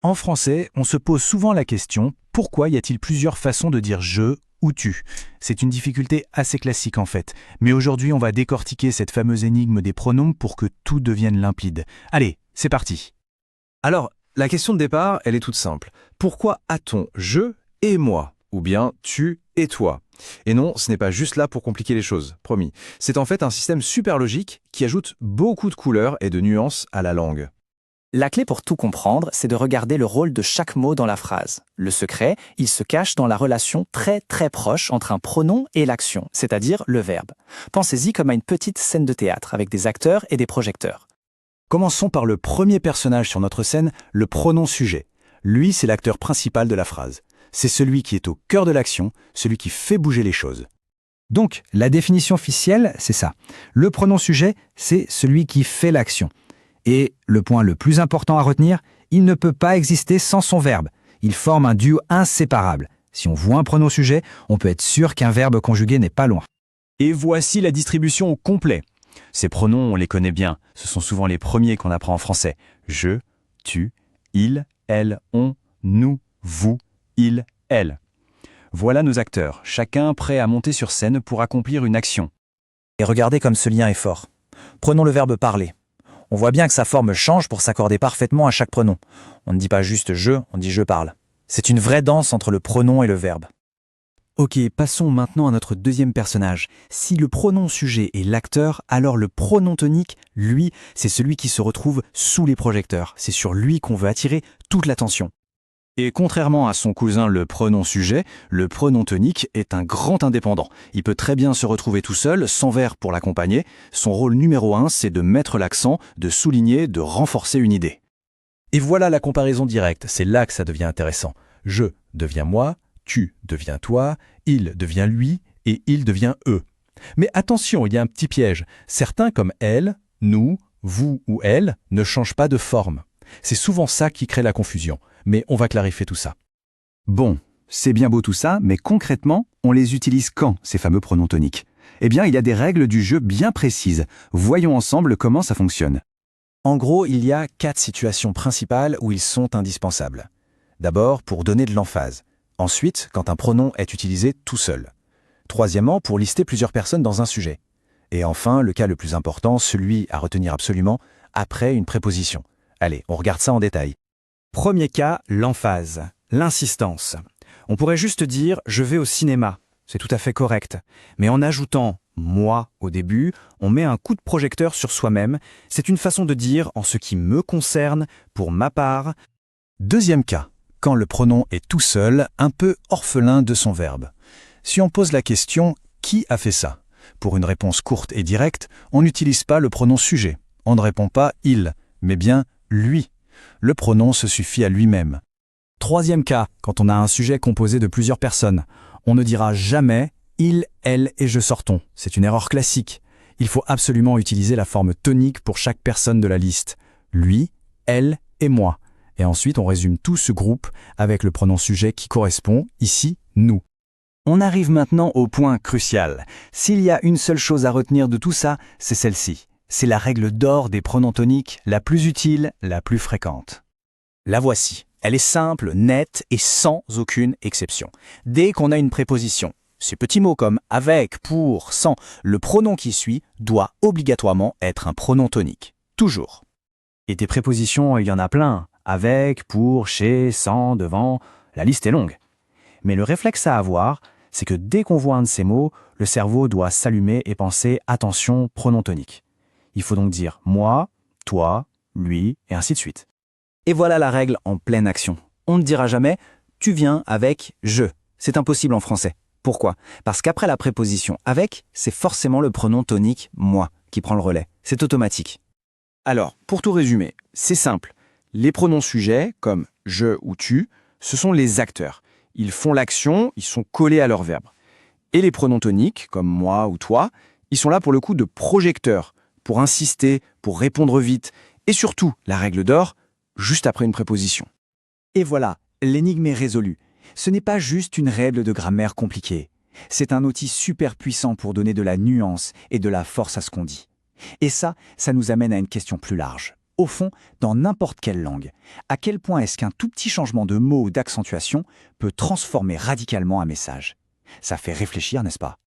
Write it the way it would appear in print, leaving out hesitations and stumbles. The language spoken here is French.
En français, on se pose souvent la question « Pourquoi y a-t-il plusieurs façons de dire « je » ou « tu » ?» C'est une difficulté assez classique en fait. Mais aujourd'hui, on va décortiquer cette fameuse énigme des pronoms pour que tout devienne limpide. Allez, c'est parti. Alors, la question de départ, elle est toute simple. Pourquoi a-t-on je et moi, ou bien tu et toi? Et non, ce n'est pas juste là pour compliquer les choses, promis. C'est en fait un système super logique qui ajoute beaucoup de couleurs et de nuances à la langue. La clé pour tout comprendre, c'est de regarder le rôle de chaque mot dans la phrase. Le secret, il se cache dans la relation très proche entre un pronom et l'action, c'est-à-dire le verbe. Pensez-y comme à une petite scène de théâtre avec des acteurs et des projecteurs. Commençons par le premier personnage sur notre scène, le pronom sujet. Lui, c'est l'acteur principal de la phrase. C'est celui qui est au cœur de l'action, celui qui fait bouger les choses. Donc, la définition officielle, c'est ça. Le pronom sujet, c'est celui qui fait l'action. Et le point le plus important à retenir, il ne peut pas exister sans son verbe. Il forme un duo inséparable. Si on voit un pronom sujet, on peut être sûr qu'un verbe conjugué n'est pas loin. Et voici la distribution au complet. Ces pronoms, on les connaît bien. Ce sont souvent les premiers qu'on apprend en français. Je, tu, il, elle, on, nous, vous, il, elle. Voilà nos acteurs, chacun prêt à monter sur scène pour accomplir une action. Et regardez comme ce lien est fort. Prenons le verbe parler. On voit bien que sa forme change pour s'accorder parfaitement à chaque pronom. On ne dit pas juste je, on dit je parle. C'est une vraie danse entre le pronom et le verbe. Ok, passons maintenant à notre deuxième personnage. Si le pronom sujet est l'acteur, alors le pronom tonique, lui, c'est celui qui se retrouve sous les projecteurs. C'est sur lui qu'on veut attirer toute l'attention. Et contrairement à son cousin le pronom sujet, le pronom tonique est un grand indépendant. Il peut très bien se retrouver tout seul, sans verbe pour l'accompagner. Son rôle numéro 1, c'est de mettre l'accent, de souligner, de renforcer une idée. Et voilà la comparaison directe, c'est là que ça devient intéressant. Je devient moi, tu deviens toi, il devient lui et il devient eux. Mais attention, il y a un petit piège. Certains comme elle, nous, vous ou elle ne changent pas de forme. C'est souvent ça qui crée la confusion. Mais on va clarifier tout ça. Bon, c'est bien beau tout ça, mais concrètement, on les utilise quand, ces fameux pronoms toniques? Eh bien, il y a des règles du jeu bien précises. Voyons ensemble comment ça fonctionne. En gros, il y a 4 situations principales où ils sont indispensables. D'abord, pour donner de l'emphase. Ensuite, quand un pronom est utilisé tout seul. Troisièmement, pour lister plusieurs personnes dans un sujet. Et enfin, le cas le plus important, celui à retenir absolument, après une préposition. Allez, on regarde ça en détail. Premier cas, l'emphase, l'insistance. On pourrait juste dire « je vais au cinéma ». C'est tout à fait correct. Mais en ajoutant « moi » au début, on met un coup de projecteur sur soi-même. C'est une façon de dire « en ce qui me concerne, pour ma part ». Deuxième cas, quand le pronom est tout seul, un peu orphelin de son verbe. Si on pose la question « qui a fait ça ?» Pour une réponse courte et directe, on n'utilise pas le pronom sujet. On ne répond pas « il », mais bien « lui ». Le pronom se suffit à lui-même. Troisième cas, quand on a un sujet composé de plusieurs personnes. On ne dira jamais « il, elle et je sortons ». C'est une erreur classique. Il faut absolument utiliser la forme tonique pour chaque personne de la liste. Lui, elle et moi. Et ensuite, on résume tout ce groupe avec le pronom sujet qui correspond, ici, nous. On arrive maintenant au point crucial. S'il y a une seule chose à retenir de tout ça, c'est celle-ci. C'est la règle d'or des pronoms toniques, la plus utile, la plus fréquente. La voici. Elle est simple, nette et sans aucune exception. Dès qu'on a une préposition, ces petits mots comme avec, pour, sans, le pronom qui suit doit obligatoirement être un pronom tonique. Toujours. Et des prépositions, il y en a plein. Avec, pour, chez, sans, devant, la liste est longue. Mais le réflexe à avoir, c'est que dès qu'on voit un de ces mots, le cerveau doit s'allumer et penser « attention, pronom tonique ». Il faut donc dire « moi »,« toi »,« lui » et ainsi de suite. Et voilà la règle en pleine action. On ne dira jamais « tu viens avec je ». C'est impossible en français. Pourquoi? Parce qu'après la préposition « avec », c'est forcément le pronom tonique « moi » qui prend le relais. C'est automatique. Alors, pour tout résumer, c'est simple. Les pronoms sujets, comme « je » ou « tu », ce sont les acteurs. Ils font l'action, ils sont collés à leur verbe. Et les pronoms toniques, comme « moi » ou « toi », ils sont là pour le coup de projecteurs, pour insister, pour répondre vite, et surtout, la règle d'or, juste après une préposition. Et voilà, l'énigme est résolue. Ce n'est pas juste une règle de grammaire compliquée. C'est un outil super puissant pour donner de la nuance et de la force à ce qu'on dit. Et ça nous amène à une question plus large. Au fond, dans n'importe quelle langue, à quel point est-ce qu'un tout petit changement de mot ou d'accentuation peut transformer radicalement un message? Ça fait réfléchir, n'est-ce pas?